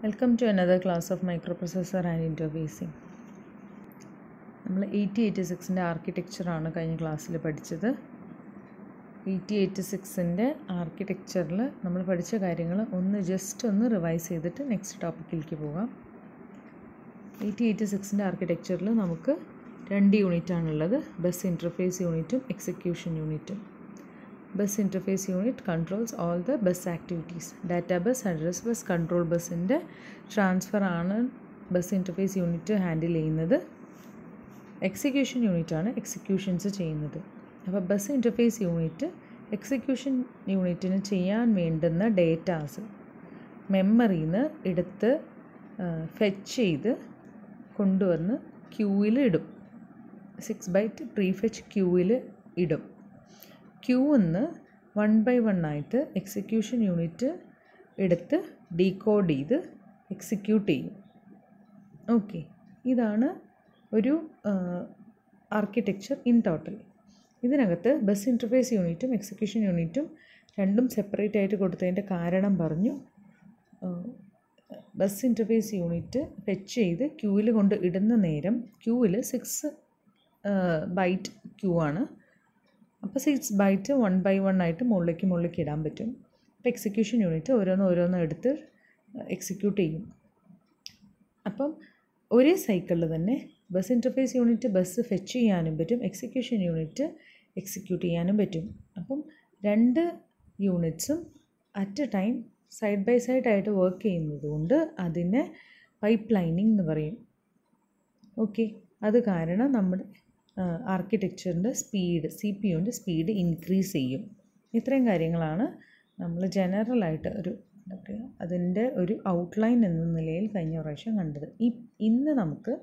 Welcome to another class of microprocessor and interfacing. നമ്മൾ 8086ൻ്റെ ആർക്കിടെക്ചറാണ് കഴിഞ്ഞ ക്ലാസ്സിൽ പഠിച്ചത്. 8086ൻ്റെ ആർക്കിടെക്ചറിൽ നമ്മൾ പഠിച്ച കാര്യങ്ങൾ ജസ്റ്റ് ഒന്ന് റിവൈസ് ചെയ്തിട്ട് നെക്സ്റ്റ് ടോപ്പിക്കിലേക്ക് പോകാം. 8086ൻ്റെ ആർക്കിടെക്ചറിൽ നമുക്ക് 2 യൂണിറ്റാണുള്ളത്, ബസ് ഇൻ്റർഫേസ് യൂണിറ്റും എക്സിക്യൂഷൻ യൂണിറ്റും. Bus interface unit controls all the bus activities. Data bus, address bus, control bus ൻ്റെ ട്രാൻസ്ഫർ ആണ് ബസ് ഇൻ്റർഫേസ് യൂണിറ്റ് ഹാൻഡിൽ ചെയ്യുന്നത്. എക്സിക്യൂഷൻ യൂണിറ്റ് ആണ് എക്സിക്യൂഷൻസ് ചെയ്യുന്നത്. അപ്പോൾ ബസ് ഇൻ്റർഫേസ് യൂണിറ്റ് എക്സിക്യൂഷൻ യൂണിറ്റിന് ചെയ്യാൻ വേണ്ടുന്ന ഡേറ്റാസ് മെമ്മറിയിൽ നിന്ന് എടുത്ത് ഫെച്ച് ചെയ്ത് കൊണ്ടുവന്ന് ക്യൂവിൽ ഇടും. 6 ബൈറ്റ് പ്രീഫെച്ച് ക്യൂവിൽ ഇടും. ക്യൂന്ന് 1 by 1 ആയിട്ട് എക്സിക്യൂഷൻ യൂണിറ്റ് എടുത്ത് ഡീകോഡ് ചെയ്ത് എക്സിക്യൂട്ട് ചെയ്യും. ഓക്കെ, ഇതാണ് ഒരു ആർക്കിടെക്ചർ ഇൻ ടോട്ടൽ. ഇതിനകത്ത് ബസ് ഇൻ്റർഫേസ് യൂണിറ്റും എക്സിക്യൂഷൻ യൂണിറ്റും രണ്ടും സെപ്പറേറ്റ് ആയിട്ട് കൊടുത്തതിൻ്റെ കാരണം പറഞ്ഞു. ബസ് ഇൻ്റർഫേസ് യൂണിറ്റ് ഫെച്ച് ചെയ്ത് ക്യൂവിൽ കൊണ്ട് ഇടുന്ന നേരം ക്യൂവിൽ 6 ബൈറ്റ് ക്യൂ ആണ്. അപ്പോൾ 6 ബൈറ്റ് 1 by 1 ആയിട്ട് മുകളിലേക്ക് ഇടാൻ പറ്റും. അപ്പോൾ എക്സിക്യൂഷൻ യൂണിറ്റ് ഓരോന്ന് എടുത്ത് എക്സിക്യൂട്ട് ചെയ്യും. അപ്പം ഒരേ സൈക്കിളിൽ തന്നെ bus interface unit bus fetch ചെയ്യാനും പറ്റും, എക്സിക്യൂഷൻ യൂണിറ്റ് എക്സിക്യൂട്ട് ചെയ്യാനും പറ്റും. അപ്പം 2 യൂണിറ്റ്സും at a time side by side ആയിട്ട് വർക്ക് ചെയ്യുന്നത് കൊണ്ട് അതിനെ പൈപ്പ് ലൈനിങ് എന്ന് പറയും. ഓക്കെ, അത് കാരണം നമ്മുടെ ആർക്കിടെക്ചറിൻ്റെ സ്പീഡ്, CPU-ൻ്റെ സ്പീഡ് ഇൻക്രീസ് ചെയ്യും. ഇത്രയും കാര്യങ്ങളാണ് നമ്മൾ ജനറലായിട്ട് അതിൻ്റെ ഒരു ഔട്ട്ലൈൻ എന്ന നിലയിൽ കഴിഞ്ഞ പ്രാവശ്യം കണ്ടത്. ഇന്ന് നമുക്ക്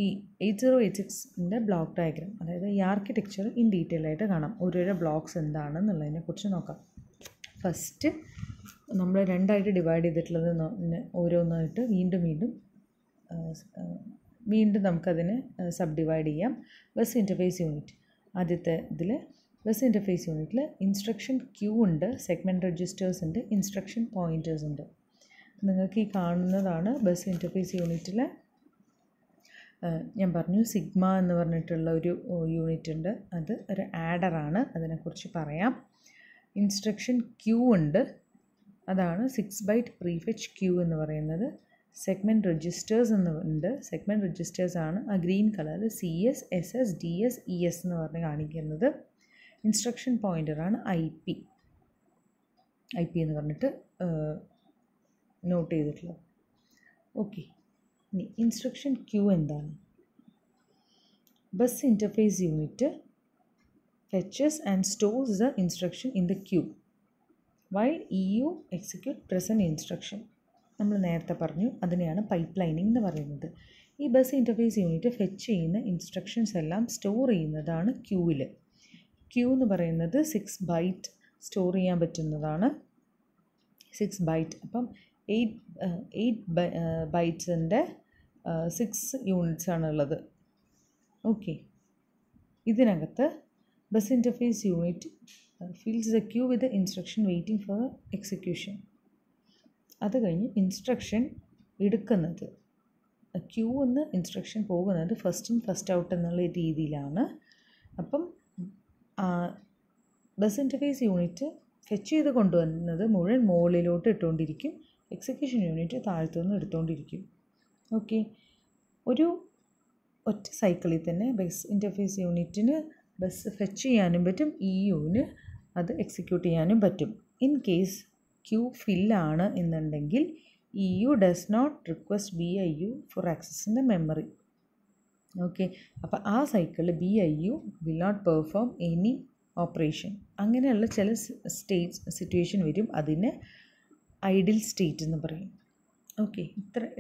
ഈ 8086ൻ്റെ ബ്ലോക്ക് ഡയഗ്രാം, അതായത് ഈ ആർക്കിടെക്ചർ ഇൻ ഡീറ്റെയിൽ ആയിട്ട് കാണാം. ഓരോരോ ബ്ലോക്സ് എന്താണെന്നുള്ളതിനെക്കുറിച്ച് നോക്കാം. ഫസ്റ്റ് നമ്മൾ 2 ഡിവൈഡ് ചെയ്തിട്ടുള്ളത് ഓരോന്നായിട്ട് വീണ്ടും നമുക്കതിനെ സബ് ഡിവൈഡ് ചെയ്യാം. ബസ് ഇൻ്റർഫേസ് യൂണിറ്റ്, ആദ്യത്തെ ഇതിൽ ബസ് ഇൻ്റർഫേസ് യൂണിറ്റിൽ ഇൻസ്ട്രക്ഷൻ ക്യൂ ഉണ്ട്, സെഗ്മെൻറ്റ് രജിസ്റ്റേഴ്സ് ഉണ്ട്, ഇൻസ്ട്രക്ഷൻ പോയിൻറ്റേഴ്സ് ഉണ്ട്. നിങ്ങൾക്ക് ഈ കാണുന്നതാണ് ബസ് ഇൻ്റർഫേസ് യൂണിറ്റിലെ, ഞാൻ പറഞ്ഞു സിഗ്മ എന്ന് പറഞ്ഞിട്ടുള്ള ഒരു യൂണിറ്റ് ഉണ്ട്. അത് ഒരു ആഡറാണ്, അതിനെക്കുറിച്ച് പറയാം. ഇൻസ്ട്രക്ഷൻ ക്യൂ ഉണ്ട്, അതാണ് 6 ബൈറ്റ് പ്രീഫെച്ച് ക്യൂ എന്ന് പറയുന്നത്. സെഗ്മെൻറ്റ് രജിസ്റ്റേഴ്സ് എന്നുണ്ട്. സെഗ്മെൻറ്റ് രജിസ്റ്റേഴ്സ് ആണ് ആ ഗ്രീൻ കളറിൽ CS, SS, DS, ES എന്ന് പറഞ്ഞ് കാണിക്കുന്നത്. ഇൻസ്ട്രക്ഷൻ പോയിൻ്ററാണ് IP എന്ന് പറഞ്ഞിട്ട് നോട്ട് ചെയ്തിട്ടുള്ളത്. ഓക്കെ, ഇനി ഇൻസ്ട്രക്ഷൻ ക്യൂ എന്താണ്? Bus interface unit fetches and stores the instruction in the queue while EU execute present instruction. നമ്മൾ നേരത്തെ പറഞ്ഞു, അതിനെയാണ് പൈപ്പ് ലൈനിങ് എന്ന് പറയുന്നത്. ഈ ബസ് ഇൻ്റർഫേസ് യൂണിറ്റ് ഫെച്ച് ചെയ്യുന്ന ഇൻസ്ട്രക്ഷൻസ് എല്ലാം സ്റ്റോർ ചെയ്യുന്നതാണ് ക്യൂവിൽ. ക്യൂ എന്ന് പറയുന്നത് 6 ബൈറ്റ് സ്റ്റോർ ചെയ്യാൻ പറ്റുന്നതാണ്. 6 ബൈറ്റ്, അപ്പം 8 ബൈറ്റ്സിൻ്റെ 6 യൂണിറ്റ്സ് ആണുള്ളത്. ഓക്കെ, ഇതിനകത്ത് bus interface unit fills the queue with instruction waiting for execution. അത് കഴിഞ്ഞ് ഇൻസ്ട്രക്ഷൻ എടുക്കുന്നത്, ക്യൂ എന്ന് ഇൻസ്ട്രക്ഷൻ പോകുന്നത് ഫസ്റ്റ് ഇൻ ഫസ്റ്റ് ഔട്ട് എന്നുള്ള രീതിയിലാണ്. അപ്പം ബസ് ഇൻ്റർഫേസ് യൂണിറ്റ് ഫെച്ച് ചെയ്ത് കൊണ്ടുവന്നത് മുഴുവൻ മുകളിലോട്ട് ഇട്ടുകൊണ്ടിരിക്കും, എക്സിക്യൂഷൻ യൂണിറ്റ് താഴത്തുനിന്ന് എടുത്തുകൊണ്ടിരിക്കും. ഓക്കെ, ഒറ്റ സൈക്കിളിൽ തന്നെ ബസ് ഇൻ്റർഫേസ് യൂണിറ്റിന് ബസ് ഫെച്ച് ചെയ്യാനും പറ്റും, EUവിന് അത് എക്സിക്യൂട്ട് ചെയ്യാനും പറ്റും. ഇൻ കേസ് ക്യൂ ഫില്ലാണ് എന്നുണ്ടെങ്കിൽ EU does not request BIU for access in the memory. Okay, അപ്പോൾ ആ സൈക്കിളിൽ BIU will not perform any operation. അങ്ങനെയുള്ള ചില സിറ്റുവേഷൻ വരും, അതിനെ ഐഡിൽ സ്റ്റേറ്റ് എന്ന് പറയും. ഓക്കെ,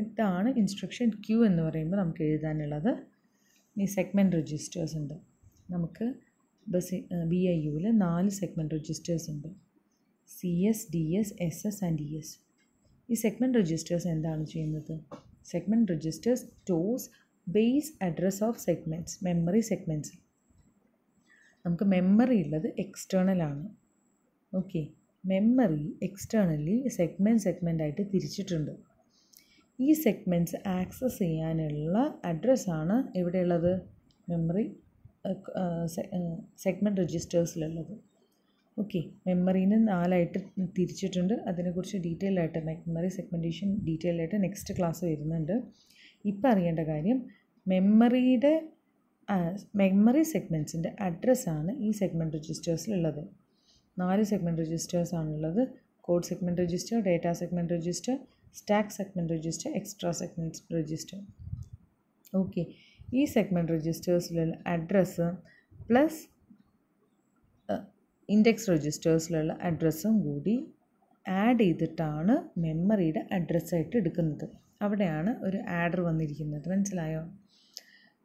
ഇതാണ് ഇൻസ്ട്രക്ഷൻ ക്യൂ എന്ന് പറയുമ്പോൾ നമുക്ക് എഴുതാനുള്ളത്. ഈ സെഗ്മെൻറ്റ് രജിസ്റ്റേഴ്സ് ഉണ്ട്. നമുക്ക് BIUവിൽ 4 സെഗ്മെൻറ്റ് രജിസ്റ്റേഴ്സ് ഉണ്ട്, CS, DS, SS and ES. ഈ സെഗ്മെൻറ്റ് രജിസ്റ്റേഴ്സ് എന്താണ് ചെയ്യുന്നത്? Segment registers stores base address of segments, memory segments. നമുക്ക് മെമ്മറി ഉള്ളത് എക്സ്റ്റേണലാണ്. ഓക്കെ, മെമ്മറി എക്സ്റ്റേണലി സെഗ്മെൻ്റ് ആയിട്ട് തിരിച്ചിട്ടുണ്ട്. ഈ സെഗ്മെൻറ്റ്സ് ആക്സസ് ചെയ്യാനുള്ള അഡ്രസ്സാണ് എവിടെയുള്ളത്? മെമ്മറി സെഗ്മെൻറ്റ് രജിസ്റ്റേഴ്സിലുള്ളത്. ഓക്കെ, മെമ്മറീനെ 4ആയിട്ട് തിരിച്ചിട്ടുണ്ട്. അതിനെക്കുറിച്ച് ഡീറ്റെയിൽ ആയിട്ട് മെമ്മറി സെഗ്മെൻറ്റേഷൻ ഡീറ്റെയിൽ ആയിട്ട് നെക്സ്റ്റ് ക്ലാസ് വരുന്നുണ്ട്. ഇപ്പം അറിയേണ്ട കാര്യം, മെമ്മറി സെഗ്മെൻറ്റ്സിൻ്റെ അഡ്രസ്സാണ് ഈ സെഗ്മെൻറ്റ് രജിസ്റ്റേഴ്സിലുള്ളത്. 4 സെഗ്മെൻറ്റ് രജിസ്റ്റേഴ്സാണുള്ളത്. Code segment register, data segment register, stack segment register, extra segment register. Okay, ഈ സെഗ്മെൻറ്റ് രജിസ്റ്റേഴ്സിലുള്ള അഡ്രസ്സ് പ്ലസ് ഇൻഡെക്സ് രജിസ്റ്റേഴ്സിലുള്ള അഡ്രസ്സും കൂടി ആഡ് ചെയ്തിട്ടാണ് മെമ്മറിയുടെ അഡ്രസ്സായിട്ട് എടുക്കുന്നത്. അവിടെയാണ് ഒരു ആഡർ വന്നിരിക്കുന്നത്. മനസ്സിലായോ?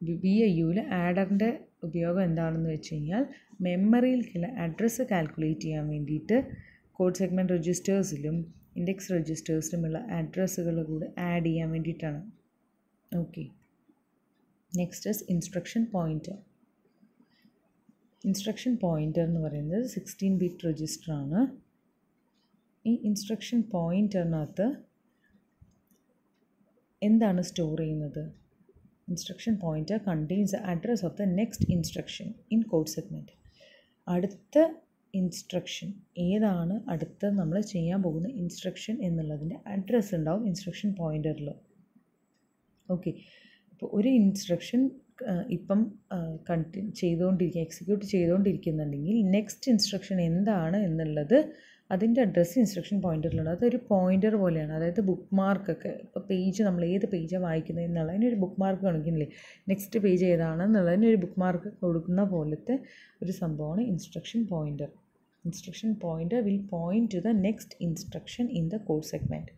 VIUവിൽ ആഡറിൻ്റെ ഉപയോഗം എന്താണെന്ന് വെച്ച് കഴിഞ്ഞാൽ, മെമ്മറിയിലേക്കുള്ള അഡ്രസ്സ് കാൽക്കുലേറ്റ് ചെയ്യാൻ വേണ്ടിയിട്ട് കോഡ് സെഗ്മെൻറ്റ് രജിസ്റ്റേഴ്സിലും ഇൻഡെക്സ് രജിസ്റ്റേഴ്സിലുമുള്ള അഡ്രസ്സുകൾ കൂടെ ആഡ് ചെയ്യാൻ വേണ്ടിയിട്ടാണ്. Okay, next is instruction pointer. Instruction pointer എന്ന് പറയുന്നത് 16-bit രജിസ്റ്ററാണ്. ഈ ഇൻസ്ട്രക്ഷൻ പോയിൻറ്ററിനകത്ത് എന്താണ് സ്റ്റോർ ചെയ്യുന്നത്? Instruction pointer contains the address of the next instruction in code segment. അടുത്ത ഇൻസ്ട്രക്ഷൻ ഏതാണ്, അടുത്ത നമ്മൾ ചെയ്യാൻ പോകുന്ന ഇൻസ്ട്രക്ഷൻ എന്നുള്ളതിൻ്റെ അഡ്രസ്സ് ഉണ്ടാവും ഇൻസ്ട്രക്ഷൻ പോയിൻറ്ററിൽ. ഓക്കെ, അപ്പോൾ ഒരു ഇൻസ്ട്രക്ഷൻ ഇപ്പം എക്സിക്യൂട്ട് ചെയ്തുകൊണ്ടിരിക്കുന്നുണ്ടെങ്കിൽ നെക്സ്റ്റ് ഇൻസ്ട്രക്ഷൻ എന്താണ് എന്നുള്ളത് അതിൻ്റെ അഡ്രസ്സ് ഇൻസ്ട്രക്ഷൻ പോയിൻറ്ററിലുണ്ട്. അതൊരു പോയിൻറ്റർ പോലെയാണ്. അതായത് ബുക്ക് മാർക്കൊക്കെ, ഇപ്പോൾ പേജ് നമ്മൾ ഏത് പേജാണ് വായിക്കുന്നത് എന്നുള്ളതിനൊരു ബുക്ക് മാർക്ക് കാണിക്കുന്നില്ലേ, നെക്സ്റ്റ് പേജ് ഏതാണെന്നുള്ളതിനൊരു ബുക്ക് മാർക്ക് കൊടുക്കുന്ന പോലത്തെ ഒരു സംഭവമാണ് instruction pointer. Instruction pointer will point to the next instruction in the code segment.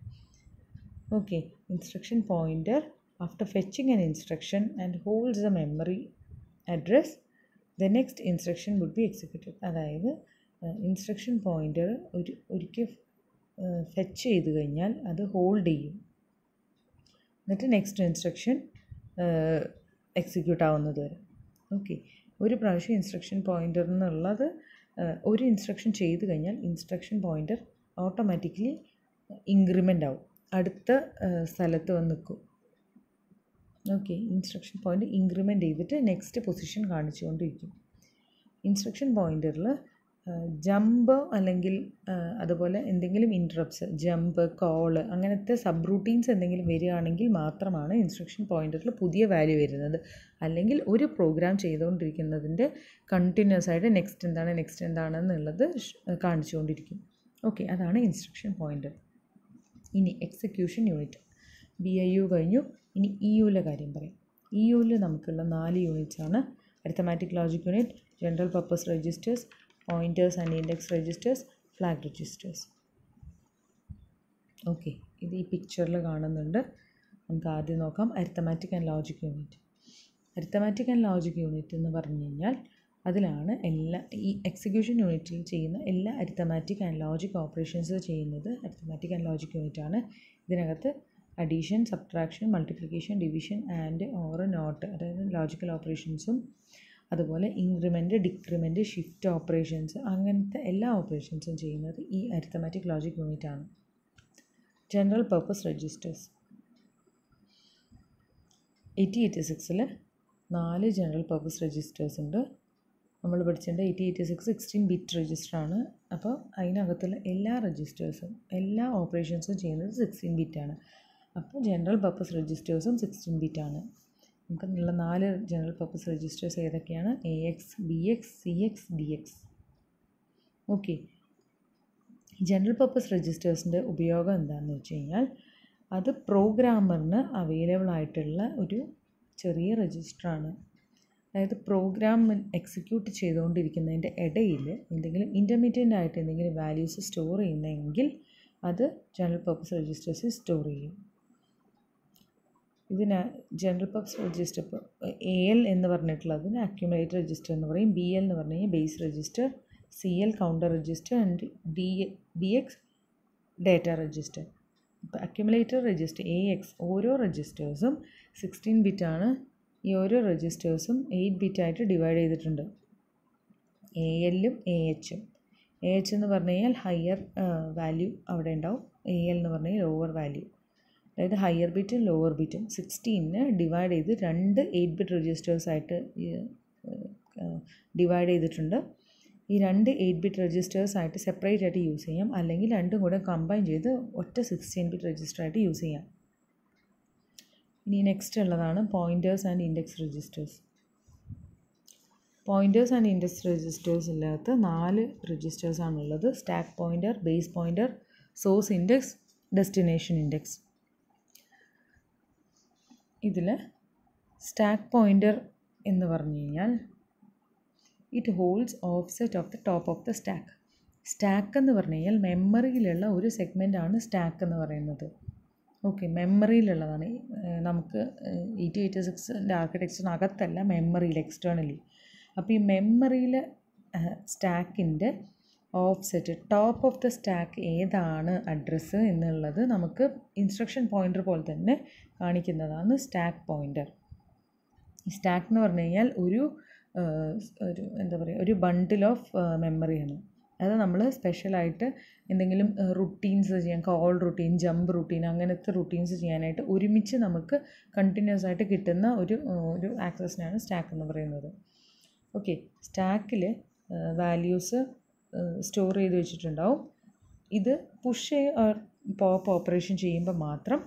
Okay, instruction pointer after fetching an instruction and holds the memory address, the next instruction would be executed. അതായത് instruction pointer ഒരിക്കൽ fetch ചെയ്ത് കഴിഞ്ഞാൽ അത് hold ചെയ്യും, എന്നിട്ട് next instruction execute ആവുന്നത് വരെ. Okay, ഒരു പ്രാവശ്യം ഇൻസ്ട്രക്ഷൻ പോയിൻറ്റർ എന്നുള്ളത് ഒരു ഇൻസ്ട്രക്ഷൻ ചെയ്ത് കഴിഞ്ഞാൽ ഇൻസ്ട്രക്ഷൻ പോയിൻറ്റർ ഓട്ടോമാറ്റിക്കലി ഇൻക്രിമെൻ്റ് ആവും, അടുത്ത സ്ഥലത്ത് വന്ന് നിൽക്കും. ഓക്കെ, ഇൻസ്ട്രക്ഷൻ പോയിൻ്റ് ഇൻക്രിമെൻ്റ് ചെയ്തിട്ട് നെക്സ്റ്റ് പൊസിഷൻ കാണിച്ചുകൊണ്ടിരിക്കും. ഇൻസ്ട്രക്ഷൻ പോയിൻറ്ററിൽ ജമ്പ് അല്ലെങ്കിൽ അതുപോലെ എന്തെങ്കിലും ഇൻറ്ററപ്റ്റ്സ്, ജമ്പ്, കോള്, അങ്ങനത്തെ സബ് റൂട്ടീൻസ് എന്തെങ്കിലും വരികയാണെങ്കിൽ മാത്രമാണ് ഇൻസ്ട്രക്ഷൻ പോയിൻറ്ററിൽ പുതിയ വാല്യൂ വരുന്നത്. അല്ലെങ്കിൽ ഒരു പ്രോഗ്രാം ചെയ്തുകൊണ്ടിരിക്കുന്നതിൻ്റെ കണ്ടിന്യൂസ് ആയിട്ട് നെക്സ്റ്റ് എന്താണെന്നുള്ളത് കാണിച്ചുകൊണ്ടിരിക്കും. ഓക്കെ, അതാണ് ഇൻസ്ട്രക്ഷൻ പോയിൻറ്റർ. ഇനി എക്സിക്യൂഷൻ യൂണിറ്റ്. VIU കഴിഞ്ഞു. ഇനി EUവിലെ കാര്യം പറയാം. EUവിൽ നമുക്കുള്ള 4 യൂണിറ്റ്സാണ്. Arithmetic logic unit, general purpose registers, pointers and index registers, flag registers. Okay, ഇത് ഈ പിക്ചറിൽ കാണുന്നുണ്ട്. നമുക്ക് ആദ്യം നോക്കാം arithmetic and logic unit. Arithmetic and logic unit എന്ന് പറഞ്ഞു കഴിഞ്ഞാൽ അതിലാണ് ഈ എക്സിക്യൂഷൻ യൂണിറ്റിൽ ചെയ്യുന്ന എല്ലാ അരിത്തമാറ്റിക് ആൻഡ് ലോജിക് ഓപ്പറേഷൻസ് ചെയ്യുന്നത് അരിത്തമാറ്റിക് ആൻഡ് ലോജിക് യൂണിറ്റാണ്. ഇതിനകത്ത് addition, subtraction, multiplication, division and or not, അതായത് ലോജിക്കൽ ഓപ്പറേഷൻസും അതുപോലെ ഇൻക്രിമെൻറ്റ്, ഡിക്രിമെൻറ്റ്, ഷിഫ്റ്റ് ഓപ്പറേഷൻസ്, അങ്ങനത്തെ എല്ലാ ഓപ്പറേഷൻസും ചെയ്യുന്നത് ഈ അരിത്തമാറ്റിക് ലോജിക് യൂണിറ്റാണ്. General purpose registers. 8086 4 general purpose registers ഉണ്ട്. നമ്മൾ പഠിച്ചിട്ടുണ്ട് 8086 16-bit രജിസ്റ്ററാണ്. അപ്പോൾ അതിനകത്തുള്ള എല്ലാ രജിസ്റ്റേഴ്സും എല്ലാ ഓപ്പറേഷൻസും ചെയ്യുന്നത് 16-bit ആണ്. അപ്പോൾ ജനറൽ പർപ്പസ് രജിസ്റ്റേഴ്സും 16-bit ആണ്. നമുക്ക് ഉള്ള 4 ജനറൽ പർപ്പസ് രജിസ്റ്റേഴ്സ് ഏതൊക്കെയാണ്? AX, BX, CX, DX. Okay, general purpose രജിസ്റ്റേഴ്സിൻ്റെ ഉപയോഗം എന്താണെന്ന് വെച്ച് കഴിഞ്ഞാൽ അത് പ്രോഗ്രാമറിന് അവൈലബിൾ ആയിട്ടുള്ള ഒരു ചെറിയ രജിസ്റ്ററാണ്. അതായത് പ്രോഗ്രാം എക്സിക്യൂട്ട് ചെയ്തുകൊണ്ടിരിക്കുന്നതിൻ്റെ ഇടയിൽ എന്തെങ്കിലും ഇൻ്റർമീഡിയൻ്റ് ആയിട്ട് എന്തെങ്കിലും വാല്യൂസ് സ്റ്റോർ ചെയ്യുന്നതെങ്കിൽ അത് ജനറൽ പർപ്പസ് രജിസ്റ്റേഴ്സിൽ സ്റ്റോർ ചെയ്യും. ഇതിന് ജനറൽ പർപ്പസ് രജിസ്റ്റർ ഇപ്പോൾ AL എന്ന് പറഞ്ഞിട്ടുള്ളതിന് അക്യുമുലേറ്റർ രജിസ്റ്റർ എന്ന് പറയും. BL എന്ന് പറഞ്ഞു കഴിഞ്ഞാൽ base register, CL counter register and DX data register. ഇപ്പോൾ അക്യുമുലേറ്റർ രജിസ്റ്റർ AX ഓരോ രജിസ്റ്റേഴ്സും 16-bit ആണ്. ഈ ഓരോ രജിസ്റ്റേഴ്സും 8-bit ആയിട്ട് ഡിവൈഡ് ചെയ്തിട്ടുണ്ട്. ALഉം AHഉം. AH എന്ന് പറഞ്ഞു കഴിഞ്ഞാൽ ഹയർ വാല്യൂ അവിടെ ഉണ്ടാവും, AL എന്ന് പറഞ്ഞു കഴിഞ്ഞാൽ ലോവർ വാല്യൂ. അതായത് ഹയർ ബിറ്റും ലോവർ ബിറ്റും 16നെ ഡിവൈഡ് ചെയ്ത് രണ്ട് 8-bit രജിസ്റ്റേഴ്സായിട്ട് ഡിവൈഡ് ചെയ്തിട്ടുണ്ട്. ഈ രണ്ട് 8-bit രജിസ്റ്റേഴ്സായിട്ട് സെപ്പറേറ്റ് ആയിട്ട് യൂസ് ചെയ്യാം, അല്ലെങ്കിൽ രണ്ടും കൂടെ കമ്പൈൻ ചെയ്ത് ഒറ്റ 16-bit രജിസ്റ്ററായിട്ട് യൂസ് ചെയ്യാം. ഇനി നെക്സ്റ്റ് ഉള്ളതാണ് pointers and index registers. Pointers and index രജിസ്റ്റേഴ്സിനകത്ത് 4 രജിസ്റ്റേഴ്സാണുള്ളത്. Stack pointer, base pointer, source index, destination index. ഇതിൽ സ്റ്റാക്ക് പോയിൻറ്റർ എന്ന് പറഞ്ഞു കഴിഞ്ഞാൽ it holds offset of the top of the stack. Stack എന്ന് പറഞ്ഞു കഴിഞ്ഞാൽ മെമ്മറിയിലുള്ള ഒരു സെഗ്മെൻറ്റാണ് സ്റ്റാക്ക് എന്ന് പറയുന്നത്. ഓക്കെ, മെമ്മറിയിലുള്ളതാണ്. നമുക്ക് 8086 ആർക്കിടെക്ചറിനകത്തല്ല, മെമ്മറിയിൽ എക്സ്റ്റേണലി. അപ്പോൾ ഈ മെമ്മറിയിൽ സ്റ്റാക്കിൻ്റെ offset top of the stack ഏതാണ് അഡ്രസ്സ് എന്നുള്ളത് നമുക്ക് ഇൻസ്ട്രക്ഷൻ പോയിൻ്റർ പോലെ തന്നെ കാണിക്കുന്നതാണ് സ്റ്റാക്ക് പോയിൻ്റർ. ഈ സ്റ്റാക്ക് എന്ന് പറഞ്ഞു കഴിഞ്ഞാൽ ഒരു എന്താ പറയുക, ഒരു ബണ്ടിൽ ഓഫ് മെമ്മറിയാണ്. അത് നമ്മൾ സ്പെഷ്യലായിട്ട് എന്തെങ്കിലും റുട്ടീൻസ് ചെയ്യാൻ, കോൾ റുട്ടീൻ, ജമ്പ് റുട്ടീൻ, അങ്ങനത്തെ റുട്ടീൻസ് ചെയ്യാനായിട്ട് ഒരുമിച്ച് നമുക്ക് കണ്ടിന്യൂസ് ആയിട്ട് കിട്ടുന്ന ഒരു ആക്സസിനാണ് സ്റ്റാക്ക് എന്ന് പറയുന്നത്. ഓക്കെ, സ്റ്റാക്കിൽ വാല്യൂസ് സ്റ്റോർ ചെയ്ത് വെച്ചിട്ടുണ്ടാവും. ഇത് പുഷ് പോപ്പ് ഓപ്പറേഷൻ ചെയ്യുമ്പോൾ മാത്രം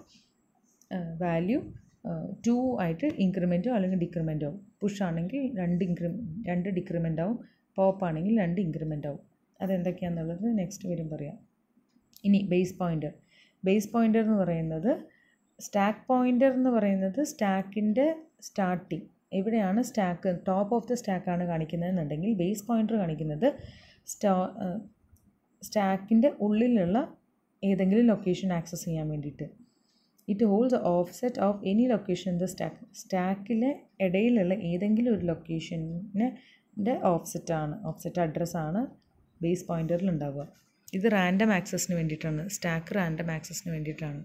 വാല്യൂ 2 ആയിട്ട് ഇൻക്രിമെൻറ്റോ അല്ലെങ്കിൽ ഡിക്രിമെൻ്റ് ആവും. പുഷ് ആണെങ്കിൽ 2 ഡിക്രിമെൻ്റ് ആവും, പോപ്പ് ആണെങ്കിൽ 2 ഇൻക്രിമെൻ്റ് ആവും. അതെന്തൊക്കെയാണെന്നുള്ളത് നെക്സ്റ്റ് വരും പറയാം. ഇനി ബേസ് പോയിൻ്റർ. ബേസ് പോയിൻ്റർ എന്ന് പറയുന്നത്, സ്റ്റാക്ക് പോയിൻ്റർ എന്ന് പറയുന്നത് സ്റ്റാക്കിൻ്റെ സ്റ്റാർട്ടിങ് എവിടെയാണ് സ്റ്റാക്ക് ടോപ്പ് ഓഫ് ദ സ്റ്റാക്കാണ് കാണിക്കുന്നതെന്നുണ്ടെങ്കിൽ, ബേസ് പോയിൻ്റർ കാണിക്കുന്നത് സ്റ്റാക്കിൻ്റെ ഉള്ളിലുള്ള ഏതെങ്കിലും ലൊക്കേഷൻ ആക്സസ് ചെയ്യാൻ വേണ്ടിയിട്ട്. It holds offset of any location in the stack. സ്റ്റാക്കിലെ ഇടയിലുള്ള ഏതെങ്കിലും ഒരു ലൊക്കേഷൻ്റെ ഓഫ്സെറ്റ് അഡ്രസ്സാണ് ബേസ് പോയിൻ്ററിൽ ഉണ്ടാവുക. ഇത് റാൻഡം ആക്സസിന് വേണ്ടിയിട്ടാണ്, സ്റ്റാക്ക് റാൻഡം ആക്സസിന് വേണ്ടിയിട്ടാണ്.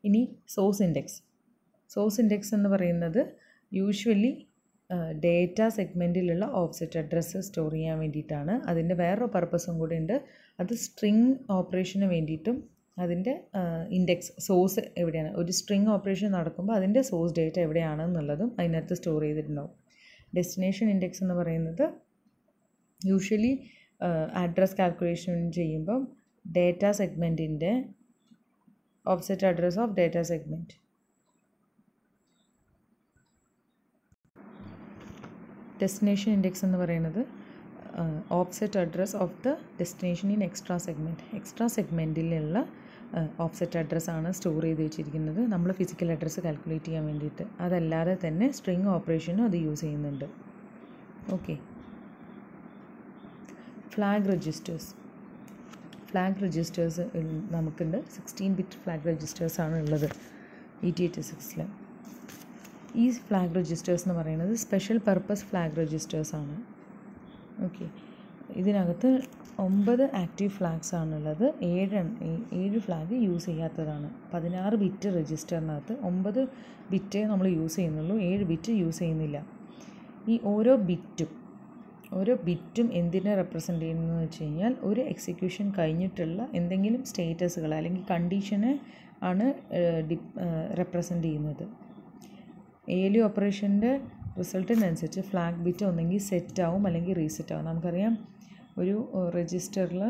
ഇനി സോഴ്സ് ഇൻഡെക്സ്. സോഴ്സ് ഇൻഡെക്സ് എന്ന് പറയുന്നത് യൂഷ്വലി ഡേറ്റ സെഗ്മെൻറ്റിലുള്ള ഓഫ്സെറ്റ് അഡ്രസ്സ് സ്റ്റോർ ചെയ്യാൻ വേണ്ടിയിട്ടാണ്. അതിൻ്റെ വേറൊരു പർപ്പസും കൂടെ ഉണ്ട്. അത് സ്ട്രിങ് ഓപ്പറേഷന് വേണ്ടിയിട്ടും അതിൻ്റെ ഇൻഡെക്സ് സോഴ്സ് എവിടെയാണ്, ഒരു സ്ട്രിങ് ഓപ്പറേഷൻ നടക്കുമ്പോൾ അതിൻ്റെ സോഴ്സ് ഡേറ്റ എവിടെയാണെന്നുള്ളതും അതിനകത്ത് സ്റ്റോർ ചെയ്തിട്ടുണ്ടാവും. ഡെസ്റ്റിനേഷൻ ഇൻഡെക്സ് എന്ന് പറയുന്നത് യൂഷ്വലി അഡ്രസ് കാൽക്കുലേഷൻ ചെയ്യുമ്പം ഡേറ്റ സെഗ്മെൻറ്റിൻ്റെ offset address of data segment. Destination index എന്ന് പറയുന്നത് offset address of the destination in extra segment. Extra സെഗ്മെൻറ്റിലുള്ള ഓഫ്സെറ്റ് അഡ്രസ്സാണ് സ്റ്റോർ ചെയ്ത് വെച്ചിരിക്കുന്നത് നമ്മൾ ഫിസിക്കൽ അഡ്രസ്സ് കാൽക്കുലേറ്റ് ചെയ്യാൻ വേണ്ടിയിട്ട്. അതല്ലാതെ തന്നെ സ്ട്രിങ് ഓപ്പറേഷനും അത് യൂസ് ചെയ്യുന്നുണ്ട്. Okay, flag registers. Flag registers നമുക്കുണ്ട്. 16-bit ഫ്ലാഗ് രജിസ്റ്റേഴ്സാണ് ഉള്ളത് 8086-ൽ. ഈ ഫ്ലാഗ് രജിസ്റ്റേഴ്സ് എന്ന് പറയുന്നത് സ്പെഷ്യൽ പർപ്പസ് ഫ്ലാഗ് രജിസ്റ്റേഴ്സാണ്. ഓക്കെ, ഇതിനകത്ത് 9 ആക്റ്റീവ് ഫ്ലാഗ്സ് ആണുള്ളത്. 7 ഫ്ലാഗ് യൂസ് ചെയ്യാത്തതാണ്. 16 ബിറ്റ് രജിസ്റ്ററിനകത്ത് 9 ബിറ്റ് നമ്മൾ യൂസ് ചെയ്യുന്നുള്ളൂ, 7 ബിറ്റ് യൂസ് ചെയ്യുന്നില്ല. ഈ ഓരോ ബിറ്റും എന്തിനെ റെപ്രസെൻ്റ് ചെയ്യുന്നതെന്ന് വെച്ച് കഴിഞ്ഞാൽ ഒരു എക്സിക്യൂഷൻ കഴിഞ്ഞിട്ടുള്ള എന്തെങ്കിലും സ്റ്റേറ്റസുകൾ അല്ലെങ്കിൽ കണ്ടീഷനെ ആണ് റെപ്രസെൻ്റ് ചെയ്യുന്നത്. ALU ഓപ്പറേഷൻ്റെ റിസൾട്ടിനനുസരിച്ച് ഫ്ലാഗ് ബിറ്റ് ഒന്നെങ്കിൽ സെറ്റ് ആവും അല്ലെങ്കിൽ റീസെറ്റ് ആവും. നമുക്കറിയാം ഒരു രജിസ്റ്ററിൽ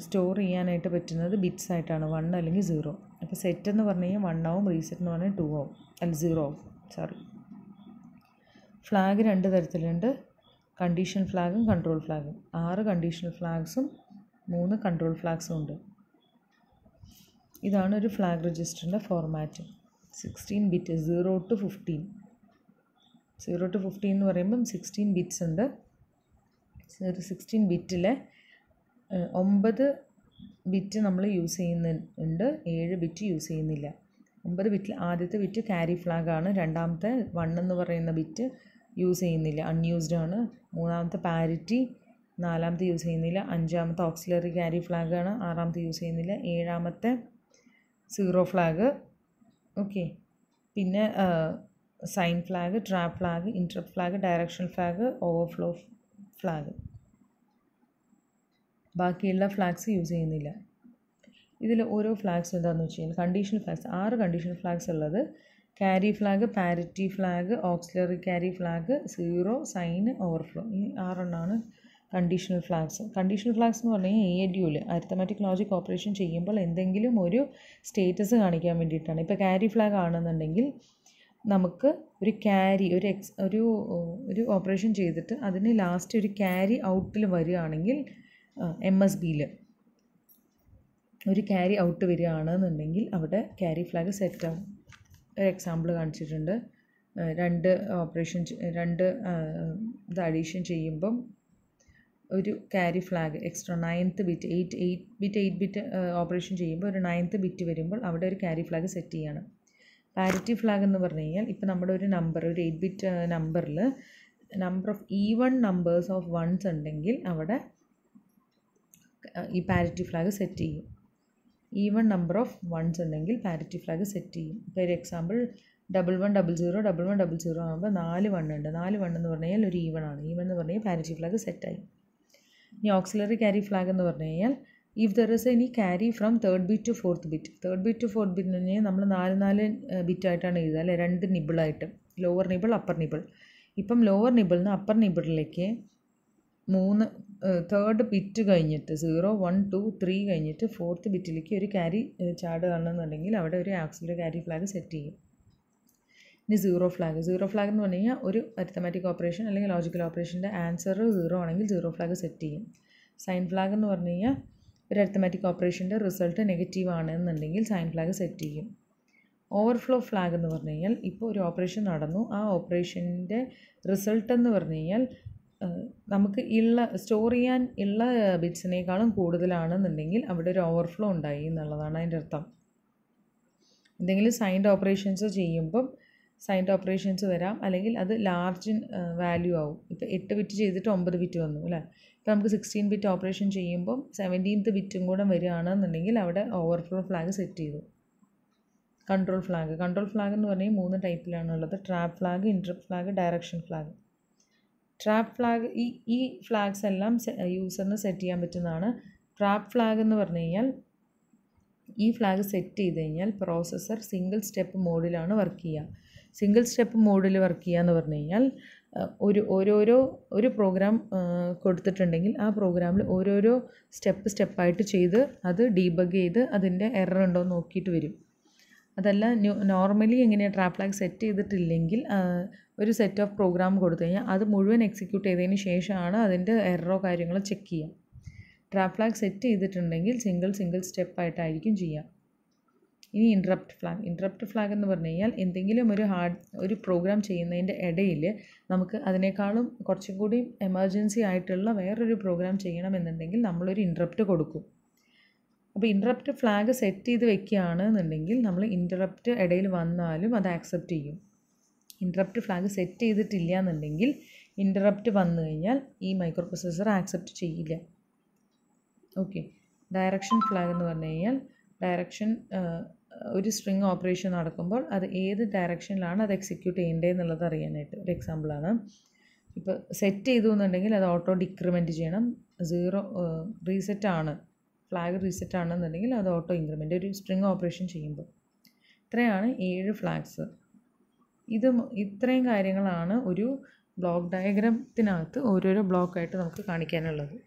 സ്റ്റോർ ചെയ്യാനായിട്ട് പറ്റുന്നത് ബിറ്റ്സ് ആയിട്ടാണ്, 1 അല്ലെങ്കിൽ 0. അപ്പോൾ സെറ്റ് എന്ന് പറഞ്ഞു കഴിഞ്ഞാൽ 1 ആവും, റീസെറ്റ് എന്ന് പറഞ്ഞാൽ 2 ആവും, അല്ല 0 ആവും, ഫ്ലാഗ് 2 തരത്തിലുണ്ട്, കണ്ടീഷൻ ഫ്ലാഗും കൺട്രോൾ ഫ്ലാഗും. 6 കണ്ടീഷണൽ ഫ്ലാഗ്സും 3 കൺട്രോൾ ഫ്ലാഗ്സും ഉണ്ട്. ഇതാണ് ഒരു flag രജിസ്റ്ററിൻ്റെ format. 16 bit 0 to 15. 0 to 15 എന്ന് പറയുമ്പം 16 ബിറ്റ്സ് ഉണ്ട്. 16 ബിറ്റിലെ 9 ബിറ്റ് നമ്മൾ യൂസ് ചെയ്യുന്നുണ്ട്, 7 ബിറ്റ് യൂസ് ചെയ്യുന്നില്ല. 9 ബിറ്റിൽ ആദ്യത്തെ ബിറ്റ് ക്യാരി ഫ്ലാഗാണ്, രണ്ടാമത്തെ 1 എന്ന് പറയുന്ന ബിറ്റ് യൂസ് ചെയ്യുന്നില്ല, അൺയൂസ്ഡ് ആണ്. മൂന്നാമത്തെ പാരിറ്റി, നാലാമത്തെ യൂസ് ചെയ്യുന്നില്ല. അഞ്ചാമത്തെ ഓക്സിലറി ക്യാരി ഫ്ലാഗാണ്, ആറാമത്തെ യൂസ് ചെയ്യുന്നില്ല. ഏഴാമത്തെ 0 ഫ്ലാഗ്. ഓക്കെ, പിന്നെ sign flag, trap flag, interrupt flag, directional flag, overflow flag. ബാക്കിയുള്ള ഫ്ലാഗ്സ് യൂസ് ചെയ്യുന്നില്ല. ഇതിൽ ഓരോ ഫ്ലാഗ്സ് എന്താണെന്ന് വെച്ച് കഴിഞ്ഞാൽ കണ്ടീഷണൽ ഫ്ലാഗ്സ് 6 കണ്ടീഷണൽ ഫ്ലാഗ്സ് ഉള്ളത് carry flag, parity flag, auxiliary carry flag, zero, sign, overflow. ഈ 6 എണ്ണമാണ് കണ്ടീഷണൽ ഫ്ലാഗ്സ്. കണ്ടീഷണൽ ഫ്ലാഗ്സ് എന്ന് പറഞ്ഞു കഴിഞ്ഞാൽ ADUവിൽ അരിത്തമാറ്റിക് ലോജിക് ഓപ്പറേഷൻ ചെയ്യുമ്പോൾ എന്തെങ്കിലും ഒരു സ്റ്റേറ്റസ് കാണിക്കാൻ വേണ്ടിയിട്ടാണ്. ഇപ്പോൾ ക്യാരി ഫ്ലാഗ് ആണെന്നുണ്ടെങ്കിൽ നമുക്ക് ഒരു ക്യാരി ഒരു ഓപ്പറേഷൻ ചെയ്തിട്ട് അതിന് ലാസ്റ്റ് ഒരു ക്യാരി ഔട്ടിൽ വരികയാണെങ്കിൽ MSBയിൽ ഒരു ക്യാരി ഔട്ട് വരികയാണെന്നുണ്ടെങ്കിൽ അവിടെ ക്യാരി ഫ്ലാഗ് സെറ്റ് ആവും. ഒരു എക്സാമ്പിൾ കാണിച്ചിട്ടുണ്ട്. രണ്ട് ഇത് അഡീഷൻ ചെയ്യുമ്പം ഒരു carry flag extra 9th bit 8 bit operation ചെയ്യുമ്പോൾ ഒരു 9th ബിറ്റ് വരുമ്പോൾ അവിടെ ഒരു ക്യാരി ഫ്ലാഗ് സെറ്റ് ചെയ്യണം. പാരിറ്റി ഫ്ലാഗ് എന്ന് പറഞ്ഞു കഴിഞ്ഞാൽ ഇപ്പോൾ നമ്മുടെ ഒരു 8 ബിറ്റ് നമ്പറിൽ number of even numbers of ones ഉണ്ടെങ്കിൽ അവിടെ ഈ പാരിറ്റി ഫ്ലാഗ് സെറ്റ് ചെയ്യും. ഈവൺ നമ്പർ ഓഫ് വൺസ് ഉണ്ടെങ്കിൽ പാരിറ്റി ഫ്ലാഗ് സെറ്റ് ചെയ്യും. ഇപ്പോൾ ഒരു എക്സാമ്പിൾ 1100 1100 ആകുമ്പോൾ 4 1 ഉണ്ട്. 4 1 എന്ന് പറഞ്ഞു കഴിഞ്ഞാൽ ഒരു ഈവൺ ആണ്. ഈവൺ എന്ന് പറഞ്ഞു കഴിഞ്ഞാൽ പാരിറ്റി ഫ്ലാഗ് സെറ്റായി. ഇനി ഓക്സിലറി ക്യാരി ഫ്ലാഗ് എന്ന് പറഞ്ഞു കഴിഞ്ഞാൽ if there is any carry from 3rd bit to 4th bit. 3rd bit to 4th bit എന്ന് പറഞ്ഞാൽ നമ്മൾ 4 ബിറ്റായിട്ടാണ് എഴുതുക അല്ലേ, 2 നിബിളായിട്ട്, ലോവർ നിബിൾ അപ്പർ നിബിൾ. ഇപ്പം ലോവർ നിബിളിൽ നിന്ന് അപ്പർ നിബിളിലേക്ക് 3rd ബിറ്റ് കഴിഞ്ഞിട്ട് 0 1 2 3 കഴിഞ്ഞിട്ട് 4th ബിറ്റിലേക്ക് ഒരു ക്യാരി ചാടുകയാണെന്നുണ്ടെങ്കിൽ അവിടെ ഒരു ഓക്സിലറി ക്യാരി ഫ്ലാഗ് സെറ്റ് ചെയ്യും. ഇനി സീറോ ഫ്ലാഗ് എന്ന് പറഞ്ഞു കഴിഞ്ഞാൽ ഒരു അരിത്തമാറ്റിക് ഓപ്പറേഷൻ അല്ലെങ്കിൽ ലോജിക്കൽ ഓപ്പറേഷൻ്റെ ആൻസർ 0 ആണെങ്കിൽ സീറോ ഫ്ലാഗ് സെറ്റ് ചെയ്യും. സൈൻ ഫ്ലാഗ് എന്ന് പറഞ്ഞു കഴിഞ്ഞാൽ ഒരു അരിത്തമാറ്റിക് ഓപ്പറേഷൻ്റെ റിസൾട്ട് നെഗറ്റീവ് ആണെന്നുണ്ടെങ്കിൽ സൈൻ ഫ്ലാഗ് സെറ്റ് ചെയ്യും. ഓവർഫ്ലോ ഫ്ലാഗ് എന്ന് പറഞ്ഞു കഴിഞ്ഞാൽ ഇപ്പോൾ ഒരു ഓപ്പറേഷൻ നടന്നു, ആ ഓപ്പറേഷൻ്റെ റിസൾട്ട് എന്ന് പറഞ്ഞു കഴിഞ്ഞാൽ നമുക്ക് സ്റ്റോർ ചെയ്യാൻ ഉള്ള ബിറ്റ്സിനേക്കാളും കൂടുതലാണെന്നുണ്ടെങ്കിൽ അവിടെ ഒരു ഓവർഫ്ലോ ഉണ്ടായി എന്നുള്ളതാണ് അതിൻ്റെ അർത്ഥം. എന്തെങ്കിലും സൈൻഡ് ഓപ്പറേഷൻസ് ചെയ്യുമ്പം സൈൻഡ് ഓപ്പറേഷൻസ് വരാം, അല്ലെങ്കിൽ അത് ലാർജ് വാല്യൂ ആവും. ഇപ്പോൾ 8 ബിറ്റ് ചെയ്തിട്ട് 9 ബിറ്റ് വന്നു അല്ലേ. ഇപ്പോൾ നമുക്ക് 16 ബിറ്റ് ഓപ്പറേഷൻ ചെയ്യുമ്പം 17th ബിറ്റും കൂടെ വരികയാണെന്നുണ്ടെങ്കിൽ അവിടെ ഓവർഫ്ലോ ഫ്ലാഗ് സെറ്റ് ചെയ്തു. കൺട്രോൾ ഫ്ലാഗ് എന്ന് പറഞ്ഞാൽ 3 ടൈപ്പിലാണുള്ളത്. Trap flag, interrupt flag, direction flag. Trap flag ഈ ഫ്ലാഗ്സ് എല്ലാം യൂസറിന് സെറ്റ് ചെയ്യാൻ പറ്റുന്നതാണ്. ട്രാപ്പ് ഫ്ലാഗ് എന്ന് പറഞ്ഞു കഴിഞ്ഞാൽ ഈ ഫ്ലാഗ് സെറ്റ് ചെയ്ത് കഴിഞ്ഞാൽ പ്രോസസ്സർ സിംഗിൾ സ്റ്റെപ്പ് മോഡിലാണ് വർക്ക് ചെയ്യുക. സിംഗിൾ സ്റ്റെപ്പ് മോഡിൽ വർക്ക് ചെയ്യുക എന്ന് പറഞ്ഞു കഴിഞ്ഞാൽ ഒരു പ്രോഗ്രാം കൊടുത്തിട്ടുണ്ടെങ്കിൽ ആ പ്രോഗ്രാമിൽ ഓരോരോ സ്റ്റെപ്പായിട്ട് ചെയ്ത് അത് ഡീബഗ് ചെയ്ത് അതിൻ്റെ എറർ ഉണ്ടോ എന്ന് നോക്കിയിട്ട് വരും. അതല്ല നോർമലി എങ്ങനെയാണ് ട്രാപ്പ് ഫ്ലാഗ് സെറ്റ് ചെയ്തിട്ടില്ലെങ്കിൽ ഒരു സെറ്റ് ഓഫ് പ്രോഗ്രാം കൊടുത്തു കഴിഞ്ഞാൽ അത് മുഴുവൻ എക്സിക്യൂട്ട് ചെയ്തതിന് ശേഷമാണ് അതിൻ്റെ എററോ കാര്യങ്ങളോ ചെക്ക് ചെയ്യുക. ട്രാപ്പ് ഫ്ലാഗ് സെറ്റ് ചെയ്തിട്ടുണ്ടെങ്കിൽ സിംഗിൾ സ്റ്റെപ്പായിട്ടായിരിക്കും ചെയ്യുക. ഇനി ഇൻട്രപ്റ്റ് ഫ്ലാഗ് എന്ന് പറഞ്ഞു കഴിഞ്ഞാൽ എന്തെങ്കിലും ഒരു പ്രോഗ്രാം ചെയ്യുന്നതിൻ്റെ ഇടയിൽ നമുക്ക് അതിനേക്കാളും കുറച്ചും കൂടി എമർജൻസി ആയിട്ടുള്ള വേറൊരു പ്രോഗ്രാം ചെയ്യണമെന്നുണ്ടെങ്കിൽ നമ്മളൊരു ഇൻട്രപ്റ്റ് കൊടുക്കും. അപ്പോൾ ഇൻട്രപ്റ്റ് ഫ്ലാഗ് സെറ്റ് ചെയ്ത് വെക്കുകയാണെന്നുണ്ടെങ്കിൽ നമ്മൾ ഇൻട്രപ്റ്റ് ഇടയിൽ വന്നാലും അത് ആക്സെപ്റ്റ് ചെയ്യും. ഇൻട്രപ്റ്റ് ഫ്ലാഗ് സെറ്റ് ചെയ്തിട്ടില്ല എന്നുണ്ടെങ്കിൽ ഇൻട്രപ്റ്റ് വന്നു കഴിഞ്ഞാൽ ഈ മൈക്രോ പ്രൊസസ്സർ ആക്സെപ്റ്റ് ചെയ്യില്ല. ഓക്കെ. ഡയറക്ഷൻ ഫ്ലാഗ് എന്ന് പറഞ്ഞു കഴിഞ്ഞാൽ ഒരു സ്ട്രിങ് ഓപ്പറേഷൻ നടക്കുമ്പോൾ അത് ഏത് ഡയറക്ഷനിലാണ് അത് എക്സിക്യൂട്ട് ചെയ്യേണ്ടത് എന്നുള്ളത് അറിയാനായിട്ട് ഒരു എക്സാമ്പിളാണ്. ഇപ്പോൾ സെറ്റ് ചെയ്തു എന്നുണ്ടെങ്കിൽ അത് ഓട്ടോ ഡിക്രിമെൻറ്റ് ചെയ്യണം. ഫ്ലാഗ് റീസെറ്റ് ആണെന്നുണ്ടെങ്കിൽ അത് ഓട്ടോ ഇൻക്രിമെൻ്റ് ഒരു സ്ട്രിങ് ഓപ്പറേഷൻ ചെയ്യുമ്പോൾ. ഇത്രയാണ് 7 ഫ്ലാഗ്സ്. ഇത്രയും കാര്യങ്ങളാണ് ഒരു ബ്ലോക്ക് ഡയഗ്രത്തിനകത്ത് ഓരോരോ ബ്ലോക്കായിട്ട് നമുക്ക് കാണിക്കാനുള്ളത്.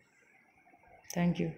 Thank you.